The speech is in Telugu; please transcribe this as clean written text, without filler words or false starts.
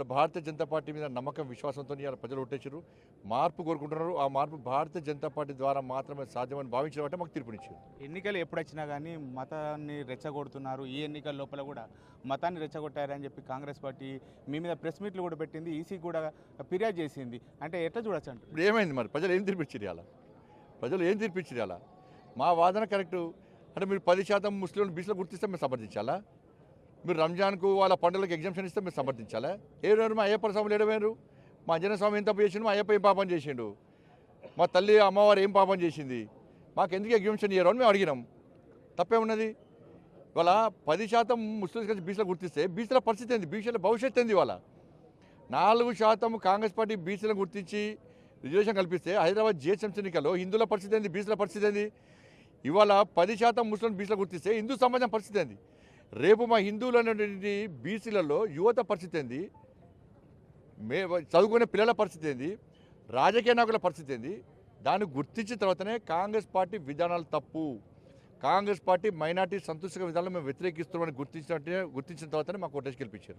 ఇలా భారతీయ జనతా పార్టీ మీద నమ్మకం విశ్వాసంతో ఇలా ప్రజలు ఓటేసారు, మార్పు కోరుకుంటున్నారు. ఆ మార్పు భారతీయ జనతా పార్టీ ద్వారా మాత్రమే సాధ్యమని భావించడం అంటే మాకు తీర్పునిచ్చారు. ఎన్నికలు ఎప్పుడు వచ్చినా కానీ మతాన్ని రెచ్చగొడుతున్నారు, ఈ ఎన్నికల లోపల కూడా మతాన్ని రెచ్చగొట్టారని చెప్పి కాంగ్రెస్ పార్టీ మీ మీద ప్రెస్ మీట్లు కూడా పెట్టింది, ఈసీ కూడా ఫిర్యాదు చేసింది. అంటే ఎట్లా చూడొచ్చు అంటే ఇప్పుడు ఏమైంది మరి? ప్రజలు ఏం తీర్పిచ్చారు అలా? ప్రజలు ఏం తీర్పిచ్చారు అలా? మా వాదన కరెక్టు. అంటే మీరు 10% ముస్లింలు బీసీలో గుర్తిస్తే మేము సమర్థించాలా? మీరు రంజాన్కు వాళ్ళ పండుగలకు ఎగ్జామ్షన్ ఇస్తే మీరు సమర్థించాలా? ఏడు మా అయ్యప్ప స్వాములు ఏడవేరు? మా అంజన స్వామి ఏం తప్పు చేసిండు? మా అయ్యప్ప ఏం పాపం చేసిండు? మా తల్లి అమ్మవారు ఏం పాపం చేసింది? మాకు ఎందుకు ఎగ్జామ్షన్ ఇయ్యరు అని మేము అడిగినాం. తప్పే ఉన్నది? ఇవాళ 10% ముస్లింస్ కలిసి బీసీలో గుర్తిస్తే బీసీల పరిస్థితి ఏంది? బీసీల భవిష్యత్తు ఏంది? ఇవాళ 4% కాంగ్రెస్ పార్టీ బీసీలను గుర్తించి రిజర్వేషన్ కల్పిస్తే హైదరాబాద్ జిహెచ్ఎంసీ ఎన్నికల్లో హిందువుల పరిస్థితి ఏంది? బీసీల పరిస్థితి ఏంది? ఇవాళ 10% ముస్లిం బీసీలో గుర్తిస్తే హిందూ సమాజం పరిస్థితి ఏంది? రేపు మా హిందువులు అనేటువంటి బీసీలలో యువత పరిస్థితి ఏంది? చదువుకునే పిల్లల పరిస్థితి ఏంది? రాజకీయ నాయకుల పరిస్థితి ఏంది? దాన్ని గుర్తించిన తర్వాతనే కాంగ్రెస్ పార్టీ విధానాలు తప్పు, కాంగ్రెస్ పార్టీ మైనార్టీ సంతుష్టంగా విధానాలు మేము వ్యతిరేకిస్తున్నామని గుర్తించిన తర్వాతనే మాకు ఓటేసి గెలిపించారు.